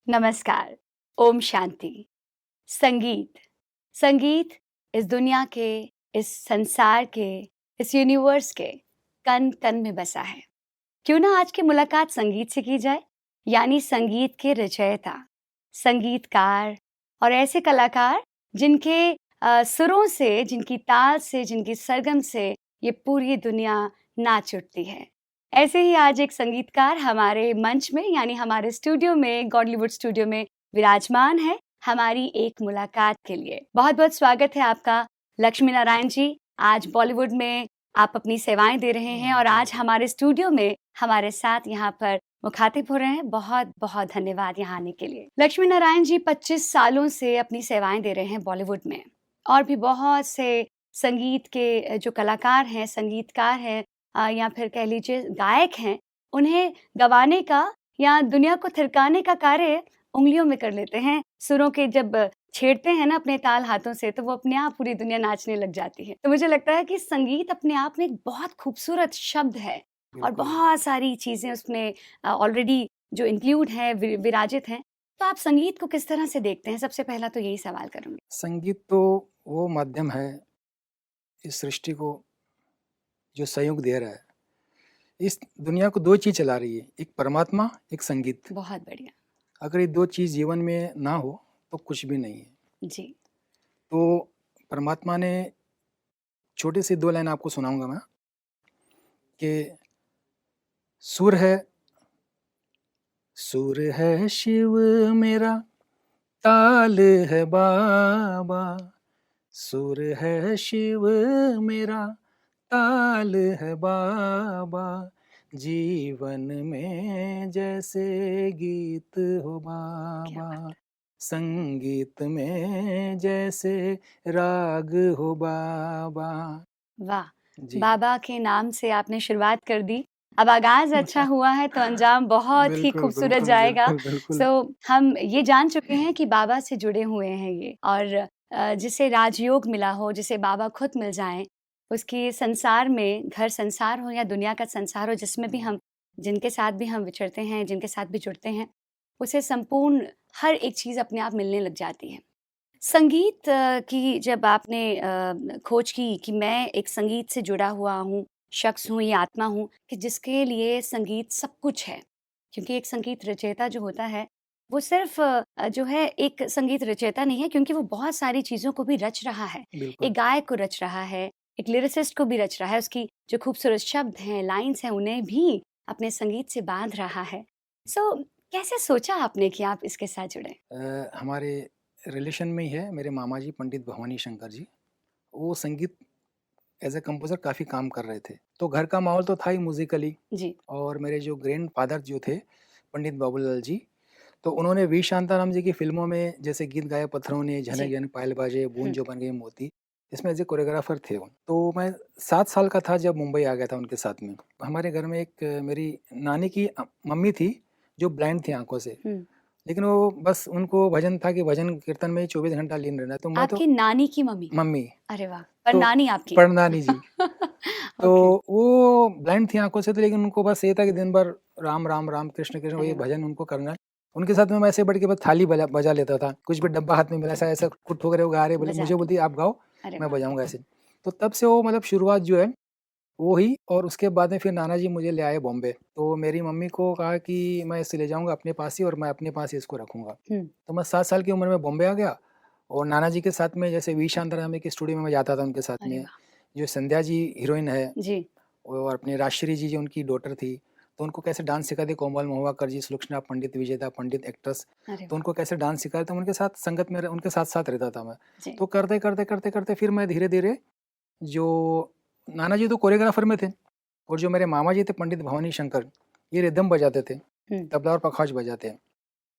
नमस्कार। ओम शांति। संगीत संगीत इस दुनिया के, इस संसार के, इस यूनिवर्स के कण कण में बसा है। क्यों ना आज की मुलाकात संगीत से की जाए, यानी संगीत के रचयिता, संगीतकार और ऐसे कलाकार जिनके सुरों से, जिनकी ताल से, जिनकी सरगम से ये पूरी दुनिया नाच उठती है। ऐसे ही आज एक संगीतकार हमारे मंच में, यानी हमारे स्टूडियो में, गॉडलीवुड स्टूडियो में विराजमान है हमारी एक मुलाकात के लिए। बहुत बहुत स्वागत है आपका लक्ष्मी नारायण जी। आज बॉलीवुड में आप अपनी सेवाएं दे रहे हैं और आज हमारे स्टूडियो में हमारे साथ यहाँ पर मुखातिब हो रहे हैं। बहुत बहुत धन्यवाद यहाँ आने के लिए। लक्ष्मी नारायण जी 25 सालों से अपनी सेवाएं दे रहे हैं बॉलीवुड में, और भी बहुत से संगीत के जो कलाकार हैं, संगीतकार हैं, या फिर कह लीजिए गायक हैं, उन्हें गवाने का या दुनिया को थिरकाने का कार्य उंगलियों में कर लेते हैं। सुरों के जब छेड़ते हैं ना अपने ताल हाथों से, तो वो अपने आप पूरी दुनिया नाचने लग जाती है। तो मुझे लगता है कि संगीत अपने आप में एक बहुत खूबसूरत शब्द है और बिल्कुल। बहुत सारी चीजें उसमें ऑलरेडी जो इंक्लूड है, विराजित हैं। तो आप संगीत को किस तरह से देखते हैं? सबसे पहला तो यही सवाल करूंगी। संगीत तो वो माध्यम है इस सृष्टि को जो सहयोग दे रहा है। इस दुनिया को दो चीज चला रही है, एक परमात्मा, एक संगीत। बहुत बढ़िया अगर ये दो चीज जीवन में ना हो तो कुछ भी नहीं है। जी। तो परमात्मा ने छोटी सी दो लाइन आपको सुनाऊंगा मैं कि सुर है, सुर है शिव मेरा, ताल है बाबा। सुर है शिव मेरा, ताल है बाबा। जीवन में जैसे गीत हो क्या बाबा, बात संगीत में जैसे राग हो बाबा। है। वाह, जी। बाबा के नाम से आपने शुरुआत कर दी। अब आगाज अच्छा हुआ है तो अंजाम बहुत ही बिल्कुल खूबसूरत बिल्कुल जाएगा। बिल्कुल बिल्कुल। सो हम ये जान चुके हैं कि बाबा से जुड़े हुए हैं ये, और जिसे राजयोग मिला हो, जिसे बाबा खुद मिल जाएं, उसके संसार में, घर संसार हो या दुनिया का संसार हो, जिसमें भी हम, जिनके साथ भी हम विचरते हैं, जिनके साथ भी जुड़ते हैं, उसे संपूर्ण हर एक चीज़ अपने आप मिलने लग जाती है। संगीत की जब आपने खोज की कि मैं एक संगीत से जुड़ा हुआ हूँ, शख्स हूँ, या आत्मा हूँ कि जिसके लिए संगीत सब कुछ है। क्योंकि एक संगीत रचयिता जो होता है, वो सिर्फ़ जो है एक संगीत रचयिता नहीं है, क्योंकि वो बहुत सारी चीज़ों को भी रच रहा है। बिल्कुल। एक गायक को रच रहा है, एक लिरिसिस्ट को भी रच रहा है, उसकी जो खूबसूरत शब्द हैं, लाइन्स हैं, उन्हें भी अपने संगीत से बाँध रहा है। सो कैसे सोचा आपने कि आप इसके साथ जुड़ें? हमारे रिलेशन में ही है मेरे मामा जी पंडित भवानी शंकर जी। वो संगीत एज ए कंपोजर काफ़ी काम कर रहे थे, तो घर का माहौल तो था ही म्यूजिकली। जी। और मेरे जो ग्रैंड फादर जो थे पंडित बाबूलाल जी, तो उन्होंने वी शांताराम जी की फिल्मों में जैसे गीत गाए पत्थरों ने, झनक जी। झनक पायल बाजे, बूंद हुँ। जो बन गई मोती, इसमें एज ए कोरियोग्राफर थे वो। तो मैं 7 साल का था जब मुंबई आ गया था उनके साथ में। हमारे घर में एक मेरी नानी की मम्मी थी जो ब्लाइंड थी आंखों से, हुँ। लेकिन वो बस उनको भजन था कि भजन कीर्तन में ही 24 घंटा लीन रहना है। तो मैं तो आपकी नानी की मम्मी? मम्मी, अरे वाह! तो परनानी आपकी। परनानी जी, तो ओके। वो ब्लाइंड थी आँखों से, तो लेकिन उनको बस ये था कि दिन भर राम, राम, राम, कृष्ण, कृष्ण वही अरे वाह! भजन उनको करना है। उनके साथ में मैं ऐसे बैठ के बस थाली बजा लेता था। कुछ भी डब्बा हाथ में मिला, ऐसा कुछ ठोक रहे हो, गा रहे, बोले मुझे बजाते। बोलती आप गाओ, अरे मैं वाह! बजाऊँगा ऐसे। तो तब से वो मतलब शुरुआत जो है वो ही, और उसके बाद में फिर नाना जी मुझे ले आए बॉम्बे। तो मेरी मम्मी को कहा कि मैं इसे ले जाऊँगा अपने पास ही और मैं अपने पास ही इसको रखूँगा। हुँ। तो मैं 7 साल की उम्र में बॉम्बे आ गया और नाना जी के साथ में जैसे वी शांताराम के स्टूडियो में मैं जाता था उनके साथ अरे में। वाह! जो संध्या जी हीरोइन है जी। और अपनी राजश्री जी जो उनकी डॉटर थी, तो उनको कैसे डांस सिखाते, कोमल महुआकर जी, सुलक्षणा पंडित, विजेता पंडित एक्ट्रेस, अरे तो वाह! उनको कैसे डांस सिखाते, तो उनके साथ संगत में उनके साथ साथ रहता था मैं। जी। तो करते करते करते करते फिर मैं धीरे धीरे, जो नाना जी तो कोरियोग्राफर में थे और जो मेरे मामा जी थे पंडित भवानी शंकर, ये रिदम बजाते थे, हुँ। तबला और पखाज बजाते हैं।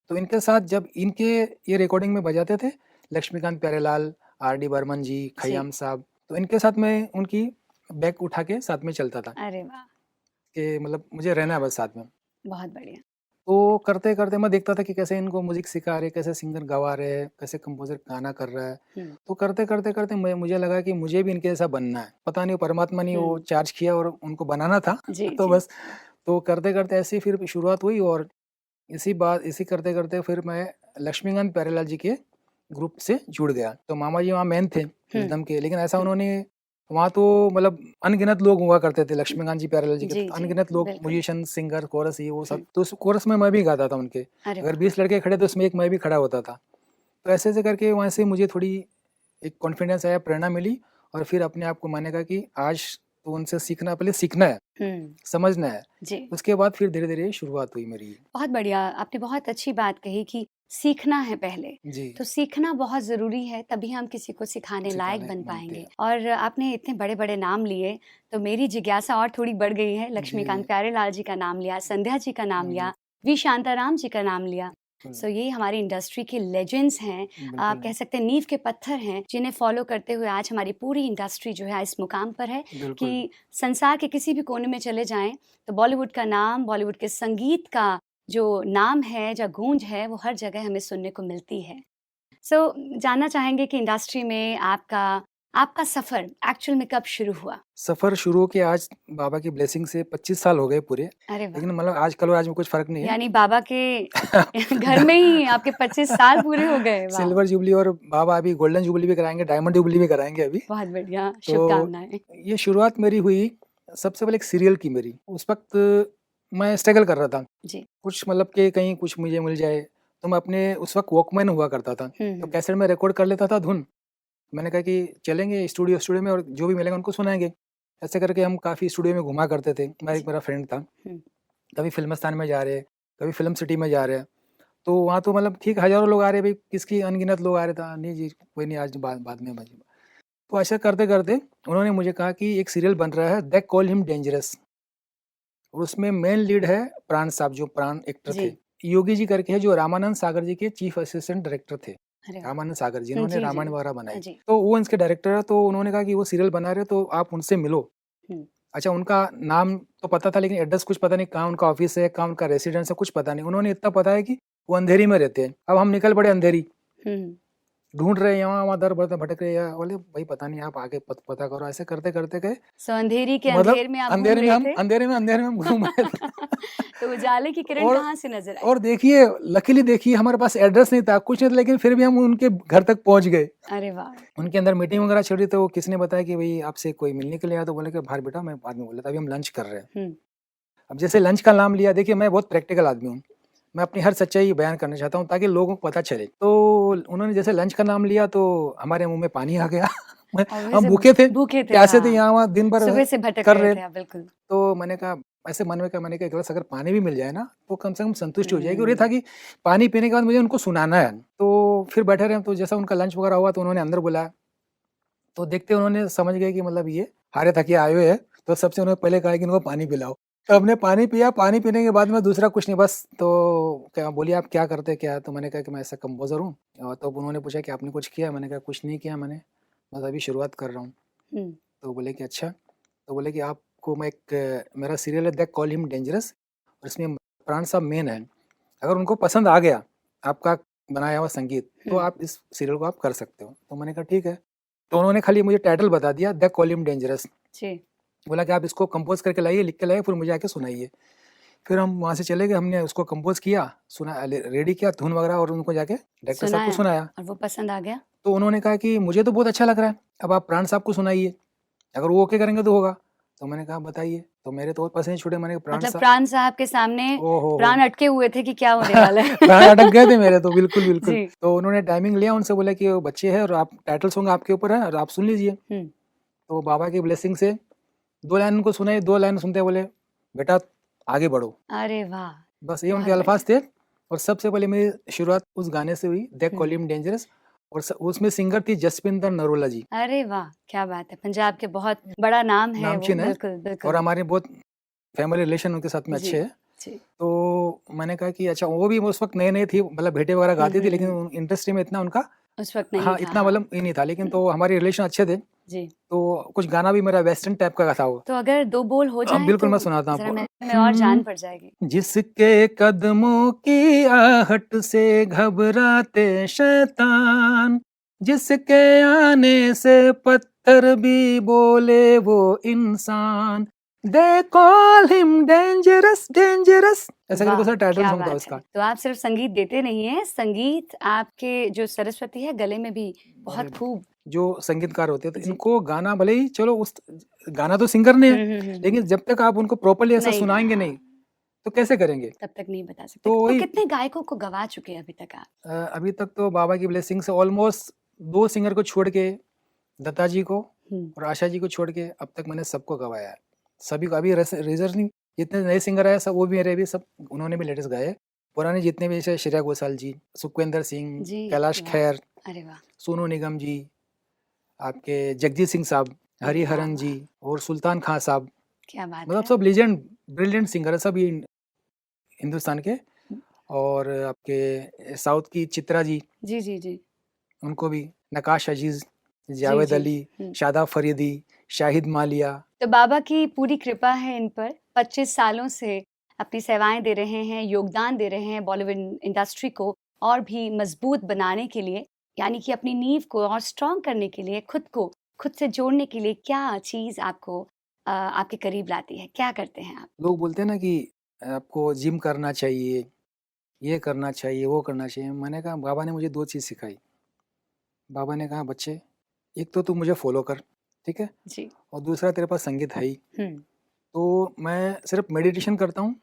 तो इनके साथ जब इनके ये रिकॉर्डिंग में बजाते थे, लक्ष्मीकांत प्यारेलाल, आर डी बर्मन जी, जी। खयाम साहब, तो इनके साथ में उनकी बैग उठा के साथ में चलता था अरे वाह! कि मतलब मुझे रहना है बस साथ में। बहुत बढ़िया। तो करते करते मैं देखता था कि कैसे इनको म्यूजिक सिखा रहे, कैसे सिंगर गवा रहे हैं, कैसे कंपोजर गाना कर रहा है। हुँ। तो करते करते करते मुझे लगा कि मुझे भी इनके जैसा बनना है। पता नहीं परमात्मा ने वो हुँ। चार्ज किया और उनको बनाना था जी, तो जी। बस। तो करते करते ऐसे ही फिर शुरुआत हुई और इसी करते करते फिर मैं लक्ष्मीकांत प्यारेलाल जी के ग्रुप से जुड़ गया। तो मामा जी वहाँ मेन थे रिदम के, लेकिन ऐसा उन्होंने वहाँ तो मतलब अनगिनत लोग हुआ करते थे लक्ष्मीकांत जी प्यारेलाल जी के, जी तो जी अनगिनत लोग बिल्कुल। म्यूजिशियन, सिंगर, कोरस, ये वो सब। हम्म, तो उस कोरस में मैं भी गाता था उनके। अरे अगर वाह 20 लड़के खड़े तो उसमें एक मैं भी खड़ा होता था। तो ऐसे ऐसे करके वहाँ से मुझे थोड़ी एक कॉन्फिडेंस आया, प्रेरणा मिली, और फिर अपने आप को मैंने कहा कि आज तो उनसे सीखना, पहले सीखना है, समझना है, जी उसके बाद फिर धीरे धीरे शुरुआत हुई मेरी। बहुत बढ़िया, आपने बहुत अच्छी बात कही कि सीखना है पहले, जी, तो सीखना बहुत ज़रूरी है, तभी हम किसी को सिखाने लायक सिखाने बन बनते पाएँगे। हैं। और आपने इतने बड़े-बड़े नाम लिए, तो मेरी जिज्ञासा और थोड़ी बढ़ गई है। लक्ष्मीकांत जी, प्यारेलाल जी का नाम लिया, संध्या जी का नाम जी, लिया, वी शांताराम जी का नाम लिया। बिल्कुल, सो ये हमारी इंडस्ट्री के लेजेंड्स हैं, आप बिल्कुल, कह सकते हैं नींव के पत्थर हैं, जिन्हें फ़ॉलो करते हुए आज हमारी पूरी इंडस्ट्री जो है इस मुकाम पर है बिल्कुल, कि संसार के किसी भी कोने में चले जाएँ, तो बॉलीवुड का नाम, बॉलीवुड के संगीत का जो नाम है, जो गूंज है, वो हर जगह हमें सुनने को मिलती है। सो जानना चाहेंगे कि इंडस्ट्री में आपका आपका सफ़र एक्चुअल में कब शुरू हुआ? सफ़र शुरू के आज बाबा की ब्लेसिंग से 25 साल हो गए पूरे, अरे वाह! लेकिन मतलब आज कल और आज में कुछ फ़र्क नहीं है। यानी बाबा के घर में ही आपके 25 साल पूरे हो गए, वाह! सिल्वर जुबली, और बाबा अभी गोल्डन जुबली भी कराएँगे, डायमंड जुबली भी कराएँगे अभी। बहुत बढ़िया, तो शुभकामनाएँ। ये शुरुआत मेरी हुई सबसे पहले एक सीरियल की मेरी। उस वक़्त मैं स्ट्रगल कर रहा था। जी। कुछ मतलब कि कहीं कुछ मुझे मिल जाए, तो मैं अपने उस वक़्त वॉकमैन हुआ करता था, तो हुँ। कैसेट में रिकॉर्ड कर लेता था धुन। मैंने कहा कि चलेंगे स्टूडियो में और जो भी मिलेगा उनको सुनाएँगे। ऐसे करके हम काफ़ी स्टूडियो में घुमा करते थे। जी। मेरा फ्रेंड था, हुँ। कभी फ़िल्मिस्तान में जा रहे हैं, कभी फ़िल्म सिटी में जा रहे हैं। तो वहाँ तो मतलब ठीक हज़ारों लोग आ रहे हैं, भई किसकी अनगिनत लोग आ रहे थे। नहीं जी, कोई नहीं, आज बाद बाद में बजेगा। तो ऐसा करते-करते उन्होंने मुझे कहा कि एक सीरियल बन रहा है, दे कॉल हिम डेंजरस, और उसमें मेन लीड है प्राण साहब, जो प्राण एक्टर जी। थे। योगी जी करके है, जो रामानंद सागर जी के चीफ असिस्टेंट डायरेक्टर थे। अरे वाह! रामानंद सागर जी, हुँ, इन्होंने जी, जी। रामायण वगैरह बनाई। जी। तो वो इसके डायरेक्टर है, तो उन्होंने कहा कि वो सीरियल बना रहे हो तो आप उनसे मिलो। हुँ। अच्छा, उनका नाम तो पता था, लेकिन एड्रेस कुछ पता नहीं, कहाँ उनका ऑफ़िस है, कहाँ उनका रेसिडेंस है, कुछ पता नहीं। उन्होंने इतना पता है कि वो अंधेरी में रहते हैं। अब हम निकल पड़े अंधेरी। हुँ। ढूँढ रहे हैं, यहाँ-वहाँ दर-बदर भटक रहे हैं। बोले भाई पता नहीं, आप आगे पता करो। ऐसे करते-करते गए, सो अंधेरी के मतलब अंधेर में आप घूम रहे थे? अंधेरे में हम घूम रहे थे। तो उजाले की किरण और कहाँ से नज़र आई? और देखिए, लकीली देखिए, हमारे पास एड्रेस नहीं था, कुछ नहीं था, लेकिन फिर भी हम उनके घर तक पहुँच गए। अरे वाह! उनके अंदर मीटिंग वगैरह चल रही, तो किसी ने बताया कि भई आपसे कोई मिलने के लिए आया, तो बोले कि बाहर बेटा, मैं बाद में बोला था, अभी हम लंच कर रहे हैं। हुँ। अब जैसे लंच का नाम लिया, देखिए मैं बहुत प्रैक्टिकल आदमी हूँ। मैं अपनी हर सच्चाई बयान करना चाहता हूँ ताकि लोगों को पता चले। तो उन्होंने जैसे लंच का नाम लिया तो हमारे मुँह में पानी आ गया। हम ऑब्वियसली भूखे थे, भूखे थे, प्यासे थे, हाँ। यहाँ-वहाँ दिन भर सुबह से भटक कर रहे रहे। थे आप, बिल्कुल। तो मैंने कहा, ऐसे मन में कहा, मैंने कहा एक गिलास अगर पानी भी मिल जाए ना, तो कम से कम संतुष्टि हो जाएगी, और ये था हुँ। कि पानी पीने के बाद मुझे उनको सुनाना है। तो फिर बैठे रहे, तो जैसा उनका लंच वगैरह हुआ तो उन्होंने अंदर बुलाया। तो देखते उन्होंने समझ गए कि मतलब ये हारे थके आए हुए हैं, तो सबसे उन्होंने पहले कहा कि इनको पानी पिलाओ। तो हमने पानी पिया, पानी पीने के बाद में दूसरा कुछ नहीं, बस तो क्या बोलिए, आप क्या करते क्या? तो मैंने कहा कि मैं ऐसा कंपोज़र हूँ। तो उन्होंने पूछा कि आपने कुछ किया? मैंने कहा कुछ नहीं किया मैंने, बस अभी शुरुआत कर रहा हूँ। हुँ। तो बोले कि अच्छा, तो बोले कि आपको मैं मेरा सीरियल है, दे कॉल हिम डेंजरस, और इसमें प्राण साहब मेन है। अगर उनको पसंद आ गया आपका बनाया हुआ संगीत, तो हुँ। आप इस सीरियल को आप कर सकते हो। तो मैंने कहा ठीक है। तो उन्होंने खाली मुझे टाइटल बता दिया, द कॉल हिम डेंजरस। जी। बोला कि आप इसको कंपोज़ करके लाइए, लिख के लाइए, फिर मुझे आके सुनाइए। फिर हम वहाँ से चले गए, हमने उसको कंपोज़ किया, सुना, रेडी किया धुन वगैरह, और उनको जाके डायरेक्टर साहब को सुनाया सुनाया। और वो पसंद आ गया? तो उन्होंने कहा कि मुझे तो बहुत अच्छा लग रहा है, अब आप प्राण साहब को सुनाइए, अगर वो ओके करेंगे तो होगा। तो मैंने कहा बताइए, तो मेरे तो और पसीने छूटे, मैंने कहा प्राण मतलब साहब। प्राण साहब के सामने ओह हो! प्राण अटके हुए थे कि क्या होने वाला है? प्राण अटक गए थे मेरे तो, बिल्कुल, बिल्कुल। जी। तो उन्होंने टाइमिंग लिया, उनसे बोला कि वो बच्चे हैं और आप टाइटल सॉन्ग आपके ऊपर है और आप सुन लीजिए। हुँ। तो बाबा की ब्लेसिंग से 2 लाइन उनको सुनाई, 2 लाइन सुनते बोले, "बेटा आगे बढ़ो।" अरे वाह! बस ये उनके बहुत अल्फाज़ बढ़िया। थे। और सबसे पहले मेरी शुरुआत उस गाने से हुई, दे हुँ। कॉल हिम डेंजरस, और उसमें सिंगर थी जसविंदर नरोला जी, अरे वाह! क्या बात है। पंजाब के बहुत बड़ा नाम है वो, नामचीन है, बिल्कुल, और बिल्कुल। हमारे बहुत फैमिली रिलेशन उनके साथ में जी, अच्छे हैं। जी। तो मैंने कहा कि अच्छा, वो भी उस वक़्त नई-नई थी, मतलब भेंटे वगैरह हुँ, गाती थी, हुँ, लेकिन हुँ। इंडस्ट्री में इतना उनका, उस वक़्त नहीं हाँ, था, इतना हाँ। मतलब ये नहीं था, लेकिन हुँ, तो हमारे रिलेशन अच्छे थे। जी। तो कुछ गाना भी मेरा वेस्टर्न टाइप का था वो। तो अगर 2 बोल हो जाएँ बिल्कुल तो मैं सुनाता हूँ ज़रा आपको। मैं और जान पड़ जाएगी। जिसके कदमों की आहट से घबराते शैतान, जिसके आने से पत्थर भी बोले वो इंसान, they call him dangerous dangerous, ऐसा करके वाह, उसका टाइटल क्या सॉन्ग था बात है। उसका। तो आप सिर्फ संगीत देते नहीं हैं, संगीत आपके जो सरस्वती है गले में भी अरे बहुत खूब। जो संगीतकार होते हैं तो जी। इनको गाना भले ही चलो उस गाना तो सिंगर ने है, हम्म। लेकिन जब तक आप उनको प्रॉपर्ली ऐसा नहीं सुनाएंगे हाँ, नहीं तो कैसे करेंगे। तब तक नहीं बता सकते। तो तो वही कितने गायकों को गवा चुके हैं अभी तक आप? अभी तक तो बाबा की ब्लेसिंग से ऑलमोस्ट 2 सिंगर को छोड़ के, दत्ता जी को हम्म। और आशा जी को छोड़ के अब तक मैंने सबको गवाया है। सभी को अभी रिजर्व नहीं, जितने नए सिंगर आए सब वो भी मेरे भी सब उन्होंने भी लेटेस्ट गाए। पुराने जितने भी जैसे श्रेया घोषाल जी, सुखविंदर सिंह, जी। कैलाश वाह, खेर, अरे वाह, सोनू निगम जी, आपके जगजीत सिंह साहब, वाह हरिहरन वाह, जी और सुल्तान खान साहब, क्या बात मतलब है। सब लीजेंड ब्रिलियंट सिंगर है सब ये हिंदुस्तान के। और आपके साउथ की चित्रा जी, जी जी जी उनको भी, नकाश अजीज, जी जावेद जी। अली, शादाब फरीदी, शाहिद मालिया। तो बाबा की पूरी कृपा है इन पर। 25 सालों से अपनी सेवाएं दे रहे हैं, योगदान दे रहे हैं बॉलीवुड इंडस्ट्री को और भी मजबूत बनाने के लिए, यानी कि अपनी नींव को और स्ट्रॉन्ग करने के लिए, खुद को खुद से जोड़ने के लिए क्या चीज आपको आपके करीब लाती है, क्या करते हैं आप? लोग बोलते हैं ना कि आपको जिम करना चाहिए, ये करना चाहिए, वो करना चाहिए। मैंने कहा बाबा ने मुझे 2 चीज़ सिखाई। बाबा ने कहा बच्चे, एक तो तू मुझे फॉलो कर, ठीक है? जी। और दूसरा तेरे पास संगीत है ही। हम्म। तो मैं सिर्फ मेडिटेशन करता हूँ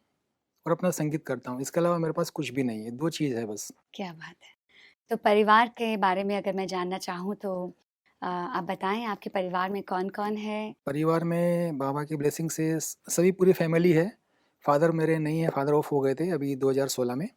और अपना संगीत करता हूँ। इसके अलावा मेरे पास कुछ भी नहीं है, 2 चीज़ है बस। क्या बात है। तो परिवार के बारे में अगर मैं जानना चाहूँ तो आप बताएं, आपके परिवार में कौन कौन है? परिवार में बाबा की ब्लेसिंग से सभी पूरी फैमिली है। फादर मेरे नहीं है, फादर ऑफ हो गए थे अभी 2016 में।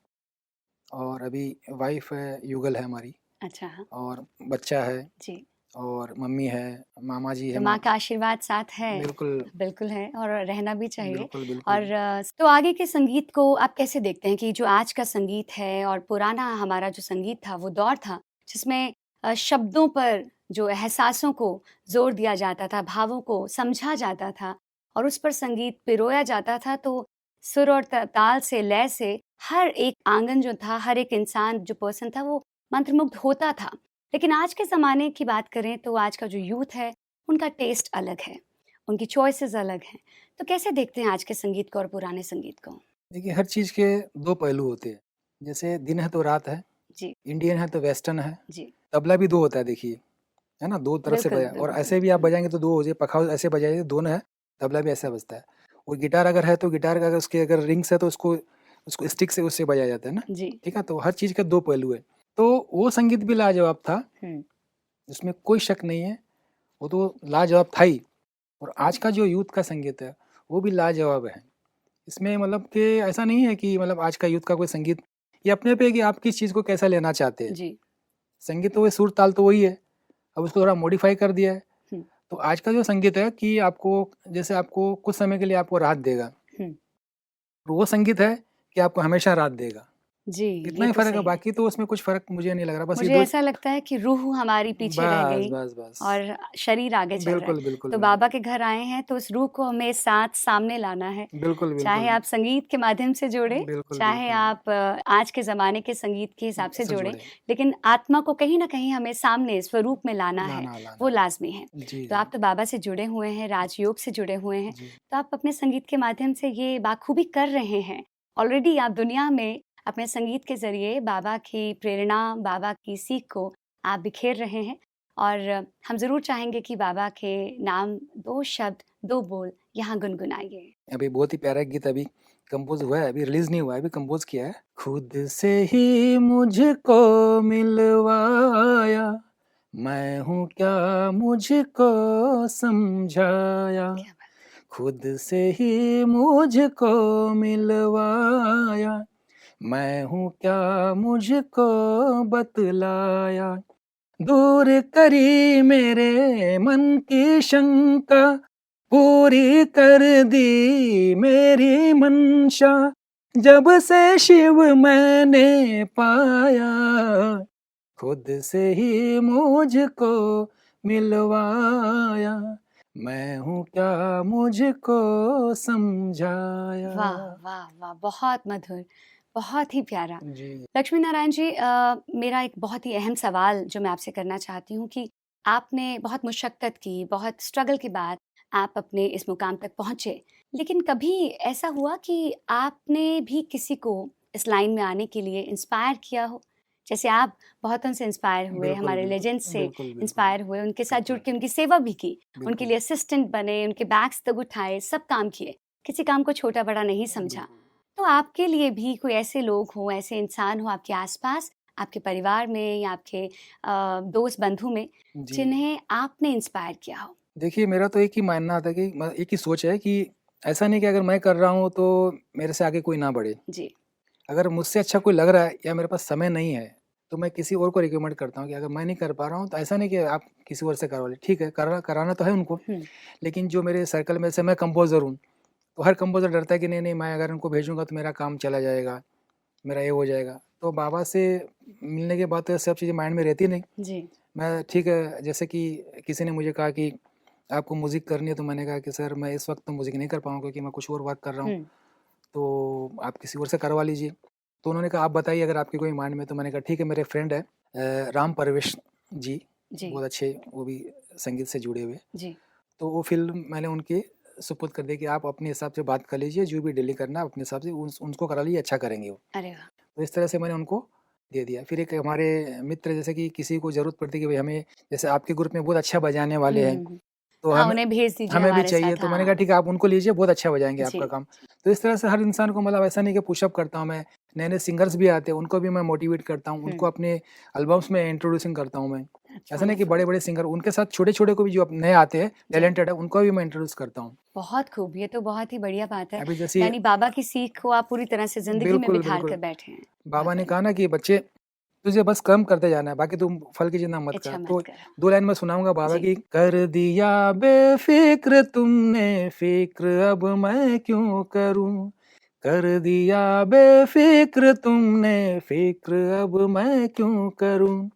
और अभी वाइफ है, युगल है हमारी, अच्छा हाँ। और बच्चा है, जी। और मम्मी है, मामा जी है। तो माँ का आशीर्वाद साथ है। बिल्कुल, बिल्कुल है और रहना भी चाहिए। बिल्कुल, बिल्कुल। और तो आगे के संगीत को आप कैसे देखते हैं कि जो आज का संगीत है और पुराना हमारा जो संगीत था वो दौर था जिसमें शब्दों पर जो एहसासों को जोर दिया जाता था, भावों को समझा जाता था और उस पर संगीत पिरोया जाता था, तो सुर और ताल से, लय से हर एक आंगन जो था, हर एक इंसान जो पर्सन था वो मंत्रमुग्ध होता था। लेकिन आज के ज़माने की बात करें तो आज का जो यूथ है उनका टेस्ट अलग है, उनकी चॉइसेस अलग हैं। तो कैसे देखते हैं आज के संगीत को और पुराने संगीत को? देखिए, हर चीज़ के 2 पहलू होते हैं। जैसे दिन है तो रात है, जी, इंडियन है तो वेस्टर्न है। जी। तबला भी 2 होता है देखिए, है ना? 2 तरफ से बिल्कुल, बजा, और बिल्कुल, ऐसे भी आप बिल्कुल। बजाएँगे तो 2 हो जाए, पखाव ऐसे बजाइए 2 ना है, तबला भी ऐसा बजता है। और गिटार अगर है तो गिटार का अगर उसके अगर रिंग्स है तो उसको उसको स्टिक से उससे बजाया जाता है ना, जी। ठीक है? तो हर चीज़ के 2 पहलू हैं। तो वो संगीत भी लाजवाब था, हुँ, इसमें कोई शक नहीं है, वो तो लाजवाब था ही। और आज का जो यूथ का संगीत है, वो भी लाजवाब है। इसमें मतलब कि ऐसा नहीं है कि मतलब आज का यूथ का कोई संगीत, ये अपने पे है कि आप किस चीज़ को कैसा लेना चाहते हैं। जी। संगीत तो वही सुर ताल तो वही है, अब उसको थोड़ा मॉडिफाई कर दिया है। हुँ, तो आज का जो संगीत है कि आपको, जैसे आपको कुछ समय के लिए आपको राहत देगा, हुँ। और वो संगीत है कि आपको हमेशा राहत देगा। जी, इतना ये ही तो फ़र्क है, सही है। बाकी तो उसमें कुछ फ़र्क मुझे नहीं लग रहा। बस ये मुझे 2। ऐसा लगता है कि रूह हमारी पीछे रह बस, गई बस, बस। और शरीर आगे चल रहा है। बिल्कुल, बिल्कुल, तो बिल्कुल। बाबा के घर आए हैं तो उस रूह को हमें साथ सामने लाना है। बिल्कुल, चाहे बिल्कुल। आप संगीत के माध्यम से जोड़ें, बिल्कुल, चाहे बिल्कुल। आप आज के ज़माने के संगीत के हिसाब से से जोड़ें, जुड़े, लेकिन आत्मा को कहीं न कहीं हमें सामने स्वरूप में लाना है, लाना वो है। लाज़मी है। जी, तो जी। आप तो बाबा से जुड़े हुए हैं, राजयोग से जुड़े हुए हैं, जी। तो आप अपने संगीत के माध्यम से ये बाखूबी कर रहे हैं। ऑलरेडी आप दुनिया में अपने संगीत के ज़रिए बाबा की प्रेरणा, बाबा की सीख को आप बिखेर रहे हैं और हम ज़रूर चाहेंगे कि बाबा के नाम 2 शब्द, 2 बोल यहाँ गुनगुनाइए। अभी बहुत ही प्यारा गीत अभी कंपोज़ हुआ है, अभी रिलीज़ नहीं हुआ है, अभी कंपोज़ किया है। खुद से ही मुझको मिलवाया, मैं हूँ क्या मुझको समझाया। क्या बात खुद से ही मुझको मिलवाया, मैं हूँ क्या मुझको बतलाया। दूर करी मेरे मन की शंका, पूरी कर दी मेरी मंशा। जब से शिव मैंने पाया, खुद से ही मुझको मिलवाया, मैं हूँ क्या मुझको समझाया। वाह, वाह, वाह! बहुत मधुर, बहुत ही प्यारा। जी। लक्ष्मी नारायण जी, मेरा एक बहुत ही अहम सवाल जो मैं आपसे करना चाहती हूँ कि आपने बहुत मुशक्क़त की, बहुत स्ट्रगल के बाद आप अपने इस मुकाम तक पहुँचे। लेकिन कभी ऐसा हुआ कि आपने भी किसी को इस लाइन में आने के लिए इंस्पायर किया हो? जैसे आप बहुतों से इंस्पायर हुए, बिल्कुल, हमारे बिल्कुल। लेजेंड्स से बिल्कुल, बिल्कुल। इंस्पायर हुए, उनके साथ जुड़ बिल्कुल, के उनकी सेवा भी की, उनके बिल्कुल। लिए असिस्टेंट बने, उनके बैग्स तक उठाए, सब काम किए। किसी काम को छोटा-बड़ा नहीं समझा। बिल्कुल। तो आपके लिए भी कोई ऐसे लोग हों, ऐसे इंसान हों आपके आस-पास, आपके परिवार में या आपके दोस्त बंधु में, जी। जिन्हें आपने इंस्पायर किया हो? देखिए, मेरा तो एक ही मानना था कि एक ही सोच है कि ऐसा नहीं कि अगर मैं कर रहा हूँ, तो मेरे से आगे कोई ना बढ़े। जी। अगर मुझसे अच्छा कोई लग रहा है या मेरे पास समय नहीं है, तो मैं किसी और को रिकमेंड करता हूँ कि अगर मैं नहीं कर पा रहा हूँ, तो ऐसा नहीं कि आप किसी और से करवा लें। ठीक है, कराना तो है उनको, हुँ, लेकिन जो मेरे सर्कल में जैसे मैं कंपोज़र हूँ, तो हर कंपोज़र डरता है कि नहीं, नहीं मैं अगर उनको भेजूँगा तो मेरा काम चला जाएगा, मेरा ये हो जाएगा। तो बाबा से मिलने के बाद तो ये सब चीज़ें माइंड में रहती नहीं। जी। मैं ठीक है, जैसे कि किसी ने मुझे कहा कि आपको म्यूज़िक करनी है, तो मैंने कहा कि सर मैं इस वक़्त तो म्यूज़िक नहीं कर पाऊँगा क्योंकि मैं कुछ और वर्क कर रहा हूँ, हुँ, तो आप किसी और से करवा लीजिए। तो उन्होंने कहा आप बताइए अगर आपकी कोई माइंड में, तो मैंने कहा ठीक है, मेरे फ्रेंड है राम परवेश जी, जी, बहुत अच्छे, वो भी संगीत से जुड़े हुए। जी। तो वो फ़िल्म मैंने उनके सुपुर्द कर दी कि आप अपने हिसाब से बात कर लीजिए, जो भी डीलिंग करना है अपने हिसाब से उनको करा लीजिए, अच्छा करेंगे वो। अरे वाह! तो इस तरह से मैंने उनको दे दिया। फिर एक हमारे मित्र, जैसे कि किसी को ज़रूरत पड़ती है कि भाई हमें, जैसे आपके ग्रुप में बहुत अच्छा बजाने हुँ, वाले हैं, हुँ, हुँ। तो हाँ, उन्हें भेज दीजिए हमें भी हमारे चाहिए, साथ, तो मैंने कहा हाँ। ठीक है आप उनको लीजिए, बहुत अच्छा बजाएँगे जी, आपका काम। जी। तो इस तरह से हर इंसान को, मतलब ऐसा नहीं कि पुशअप करता हूँ मैं, नए-नए सिंगर्स भी आते हैं, उनको भी मैं मोटिवेट करता हूँ, उनको हुँ, अपने एल्बम्स में इंट्रोड्यूसिंग करता हूँ मैं। दैट्स ऐसा नहीं कि वंडरफुल। बड़े-बड़े सिंगर, उनके साथ छोटे-छोटे को भी जो अब नए आते हैं, जी, टैलेंटेड है, उनको भी मैं इंट्रोड्यूस करता हूँ। बहुत खूब, ये तो बहुत ही बढ़िया बात है। अभी जैसे यानी बाबा की सीख को आप पूरी तरह से ज़िंदगी में बिल्कुल, बिठार बिल्कुल। कर बैठे हैं। बहुत बाबा ने बढ़िया। कहा ना कि बच्चे, तुझे बस कर्म करते जाना है, बाकी तुम फल की चिंता मत कर। इच्छा मत तो करो। 2 लाइन मैं सुनाऊँगा बाबा जी, की। कर दिया बेफ़िक्र तुमने फ़िक्र अब मैं क्यों करूँ? कर दिया बेफ़िक्र तुमने फ़िक्र अब मैं क्यों करूँ?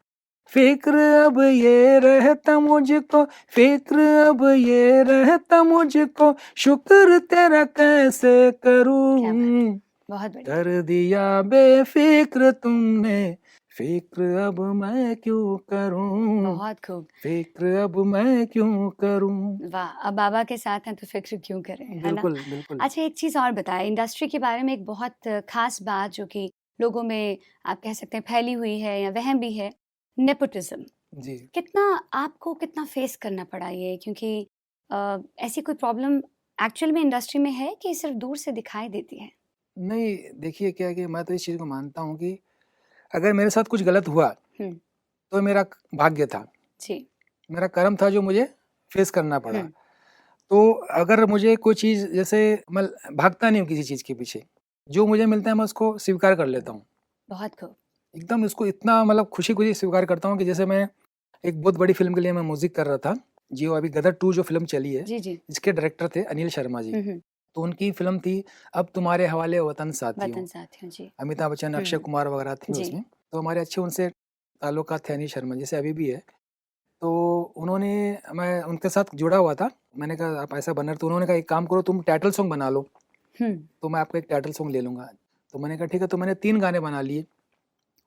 फ़िक्र अब ये रहता मुझको, फ़िक्र अब ये रहता मुझको, शुक्र तेरा कैसे क्या बात है! करूँ? बहुत बढ़िया। कर दिया बेफ़िक्र तुमने, फ़िक्र अब मैं क्यों करूँ? बहुत खूब। फ़िक्र अब मैं क्यों करूँ? वाह! अब बाबा के साथ हैं तो फ़िक्र क्यों करें, है ना? बिल्कुल, बिल्कुल। अच्छा एक चीज़ और बताएँ, इंडस्ट्री के बारे में एक बहुत ख़ास बात जो कि लोगों में आप कह सकते हैं फैली हुई है या वहम भी है, नेपोटिज़्म। जी। कितना आपको कितना फ़ेस करना पड़ा ये? क्योंकि ऐसी कोई प्रॉब्लम एक्चुअल में इंडस्ट्री में है कि सिर्फ़ दूर से दिखाई देती है? नहीं, देखिए क्या है कि मैं तो इस चीज़ को मानता हूँ कि अगर मेरे साथ कुछ गलत हुआ, हुँ, तो मेरा भाग्य था, जी। मेरा कर्म था जो मुझे फ़ेस करना पड़ा। हुँ, तो अगर मुझे कोई चीज़, जैसे मैं भागता नहीं हूँ किसी चीज़ के पीछे, जो मुझे मिलता है मैं उसको स्वीकार कर लेता हूँ। बहुत खूब। एकदम इसको इतना, मतलब खुशी-खुशी स्वीकार करता हूँ कि जैसे मैं एक बहुत बड़ी फ़िल्म के लिए मैं म्यूज़िक कर रहा था। जो अभी गदर 2 जो फ़िल्म चली है, जी, जी। इसके डायरेक्टर थे अनिल शर्मा जी। हुँ, हुँ। तो उनकी फ़िल्म थी अब तुम्हारे हवाले वतन साथियों। वतन साथियों, जी। अमिताभ बच्चन, अक्षय हुँ, कुमार वगैरह थे जी। उसमें। तो हमारे अच्छे उनसे ताल्लुकात थे, अनिल शर्मा जी से अभी भी है। तो उन्होंने, मैं उनके साथ जुड़ा हुआ था। मैंने कहा आप ऐसा बना रहे, तो उन्होंने कहा एक काम करो तुम टाइटल सॉन्ग बना लो, हुँ, तो मैं आपका एक टाइटल सॉन्ग ले लूँगा। तो मैंने कहा ठीक है, तो मैंने 3 गाने बना लिए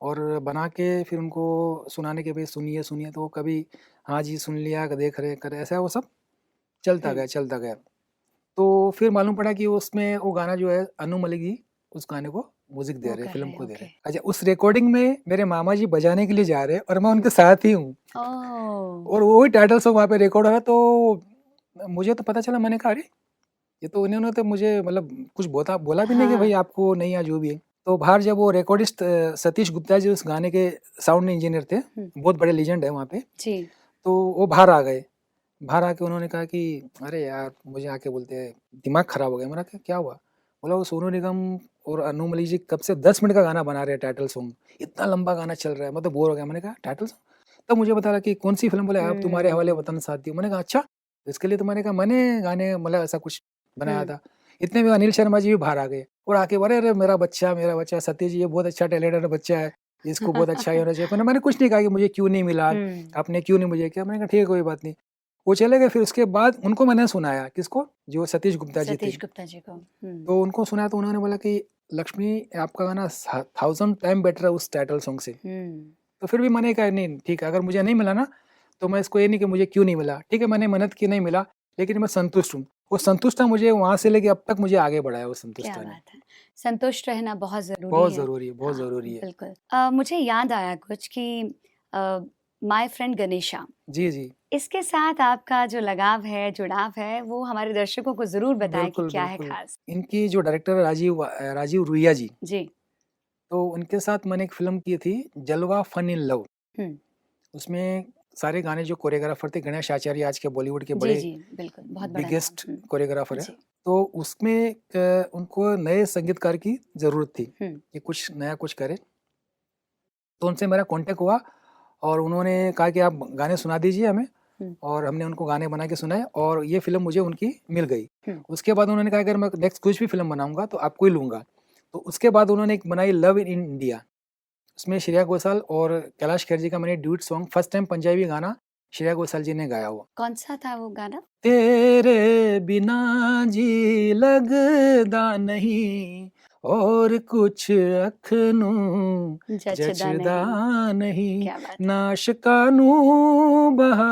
और बना के फिर उनको सुनाने के, भाई सुनिए, सुनिए, तो वो कभी हाँ जी सुन लिया, देख रहे, कर ऐसा वो सब चलता हुँ। गया, चलता गया। तो फिर मालूम पड़ा कि उसमें वो गाना जो है अनु मलिक जी उस गाने को म्यूज़िक दे वो रहे हैं, कर फ़िल्म रहे हैं, को दे रहे ओके। हैं। अच्छा, उस रिकॉर्डिंग में मेरे मामा जी बजाने के लिए जा रहे हैं और मैं उनके साथ ही हूँ ओह! और वही टाइटल सॉन्ग वहाँ पे रिकॉर्ड हो रहा है। तो मुझे तो पता चला, मैंने कहा अरे! ये तो इन्होंने तो मुझे, मतलब कुछ बोला बोला भी नहीं कि हाँ, भाई आपको नहीं, या जो भी है। तो बाहर जब वो रिकॉर्डिस्ट सतीश गुप्ता जी उस गाने के साउंड इंजीनियर थे, हुँ, बहुत बड़े लीजेंड है वहाँ पे। जी। तो वो बाहर आ गए। बाहर आके उन्होंने कहा कि अरे यार, मुझे आके बोलते हैं दिमाग खराब हो गया। मैंने कहा क्या हुआ? बोला वो सोनू निगम और अनु मलिक जी कब से 10 मिनट का गाना बना रहे हैं टाइटल सॉन्ग, इतना लंबा गाना चल रहा है, मैं तो बोर हो गया। मैंने कहा टाइटल सॉन्ग? तब मुझे पता लगा कि कौन सी फिल्म। बोले अब तुम्हारे हवाले हुँ, वतन साथियों। मैंने कहा अच्छा, इसके लिए तो मैंने कहा मैंने गाने, मतलब ऐसा कुछ बनाया हुँ। था। इतने में अनिल शर्मा जी भी बाहर आ गए और आके बोले अरे मेरा बच्चा सत्य जी, ये बहुत अच्छा टैलेंटेड बच्चा है, इसको बहुत अच्छा ही होना चाहिए। मैंने कुछ नहीं कहा कि मुझे क्यों नहीं मिला, हुँ, आपने क्यों नहीं मुझे किया। मैंने कहा ठीक है, कोई बात नहीं। वो चले गए। फिर उसके बाद उनको मैंने सुनाया, किसको? जो सतीश गुप्ता जी थे। सतीश गुप्ता जी को। हुँ, तो उनको सुनाया तो उन्होंने बोला कि लक्ष्मी, आपका गाना 1000 टाइम बेटर है उस टाइटल सॉन्ग से। हुँ, तो फिर भी मैंने कहा नहीं ठीक है, अगर मुझे नहीं मिला ना, तो मैं इसको ये नहीं कि मुझे क्यों नहीं मिला, ठीक है मैंने मेहनत की, नहीं मिला, लेकिन मैं संतुष्ट हूँ। वो संतुष्टता मुझे वहाँ से लेके अब तक मुझे आगे बढ़ाया वो क्या संतुष्टता ने। बात है! संतुष्ट रहना बहुत ज़रूरी बहुत है। ज़रूरी है, बहुत हाँ, ज़रूरी है। बिल्कुल। मुझे याद आया कुछ कि माय फ्रेंड गणेशा, जी, जी। इसके साथ आपका जो लगाव है, जुड़ाव है, वो हमारे दर्शकों को ज़रूर बताएँ कि बिल्कुल, क्या है बिल्कुल। ख़ास? इनकी जो डायरेक्टर राजीव रुइया जी, जी। तो उनके साथ मैंने एक फ़िल्म की थी जलवा फन इन लव। हुँ। उसमें सारे गाने जो कोरियोग्राफर थे गणेश आचार्य आज के बॉलीवुड के जी, बड़े जी, बिल्कुल, बहुत बड़ा नाम। बिगेस्ट हुँ, कोरियोग्राफर है। जी। तो उसमें उनको नए संगीतकार की ज़रूरत थी हुँ, कि कुछ नया कुछ करें। तो उनसे मेरा कॉन्टैक्ट हुआ और उन्होंने कहा कि आप गाने सुना दीजिए हमें हुँ, और हमने उनको गाने बना के सुनाए और ये फ़िल्म मुझे उनकी मिल गई। हुँ। उसके बाद उन्होंने कहा अगर मैं नेक्स्ट कुछ भी फ़िल्म बनाऊँगा तो आपको ही लूँगा। तो उसके बाद उन्होंने एक बनाई लव इन इंडिया। उसमें श्रेया घोषाल और कैलाश खेर जी का मैंने duet song first time Punjabi गाना श्रेया घोषाल जी ने गाया हुआ। कौन-सा था वो गाना? तेरे बिना जी लगदा नहीं और कुछ अखनू जचदा जचदा नहीं। नहीं क्या बात है! नाशका नू बहा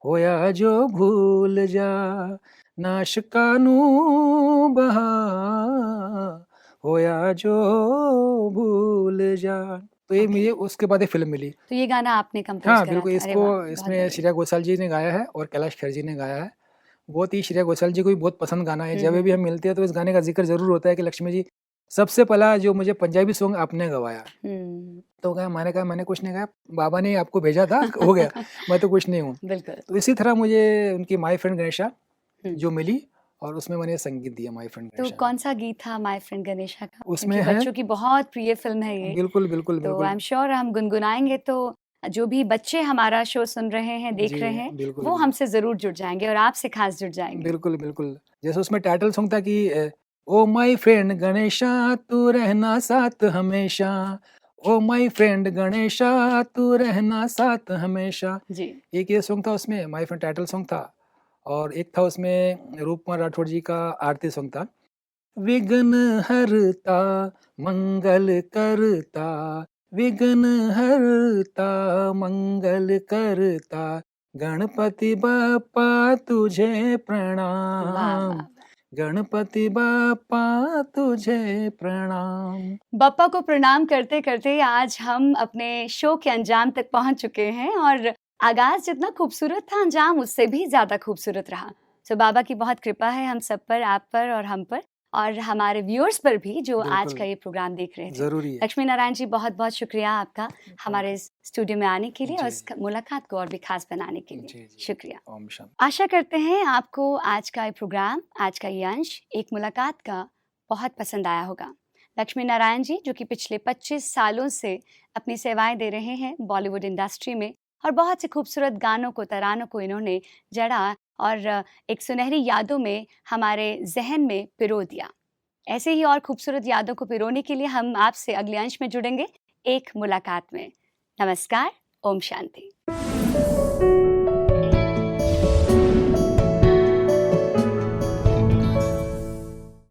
होया जो भूल जा नाशका नू बहा होया जो भूल जा। तो ये ओके, मुझे उसके बाद ये फ़िल्म मिली। तो ये गाना आपने कंपोज़ हाँ, करा बिल्कुल था। अरे इसको वाह! बहुत इसमें बढ़िया। श्रेया घोषाल जी ने गाया है और कैलाश खेर जी ने गाया है। बहुत ही श्रेया घोषाल जी को भी बहुत पसंद गाना है। हुँ, जब भी हुँ, हम मिलते हैं तो इस गाने का ज़िक्र ज़रूर होता है कि लक्ष्मी जी सबसे पहला जो मुझे पंजाबी सॉन्ग आपने गवाया। हुँ। तो मैंने कहा मैंने कुछ नहीं गाया, बाबा ने आपको भेजा था हो गया, मैं तो कुछ नहीं हूँ। बिल्कुल। तो इसी तरह मुझे उनकी माय फ्रेंड गणेशा हुँ, जो मिली और उसमें मैंने संगीत दिया माय फ्रेंड तो गणेशा में। कौन-सा गीत था माय फ्रेंड गणेशा का? उसमें क्योंकि है बच्चों की बहुत प्रिय फ़िल्म है ये, बिल्कुल, बिल्कुल, तो आई बिल्कुल। एम श्योर हम गुनगुनाएँगे तो जो भी बच्चे हमारा शो सुन रहे हैं, जी, देख रहे हैं, बिल्कुल, वो बिल्कुल। हमसे ज़रूर जुड़ जाएँगे और आपसे ख़ास जुड़ जाएँगे। बिल्कुल, बिल्कुल। जैसे उसमें टाइटल सॉन्ग था कि ओ माय फ्रेंड गणेशा तू रहना साथ हमेशा, ओ माय फ्रेंड गणेशा तू रहना साथ हमेशा। जी। एक ये सॉन्ग था उसमें माय फ्रेंड टाइटल सॉन्ग था और एक था उसमें रूपकुमार राठौड़ जी का आरती सॉन्ग था। विघ्न हरता मंगल करता, विघ्न हरता मंगल करता, गणपति बाप्पा तुझे वाह, वाह, प्रणाम, वाह! गणपति बाप्पा तुझे प्रणाम। बप्पा को प्रणाम करते-करते आज हम अपने शो के अंजाम तक पहुँच चुके हैं और आगाज़ जितना खूबसूरत था, अंजाम उससे भी ज़्यादा खूबसूरत रहा। सो बाबा की बहुत कृपा है हम सब पर, आप पर और हम पर और हमारे व्यूअर्स पर भी जो आज बिल्कुल, का ये प्रोग्राम देख रहे थे। ज़रूरी है। लक्ष्मी नारायण जी बहुत-बहुत शुक्रिया आपका थैंक हमारे इस स्टूडियो में आने के लिए और जी, इस जी। मुलाकात को और भी ख़ास बनाने के लिए। जी, जी। शुक्रिया। ओम शांति। आशा करते हैं आपको आज का ये प्रोग्राम, आज का ये अंश एक मुलाकात का बहुत पसंद आया होगा। लक्ष्मी नारायण जी जो कि पिछले 25 सालों से अपनी सेवाएं दे रहे हैं बॉलीवुड इंडस्ट्री में और बहुत से खूबसूरत गानों को, तरानों को इन्होंने जड़ा और एक सुनहरी यादों में हमारे ज़हन में पिरो दिया। ऐसे ही और खूबसूरत यादों को पिरोने के लिए हम आपसे अगले अंश में जुड़ेंगे एक मुलाकात में। नमस्कार, ओम शांति।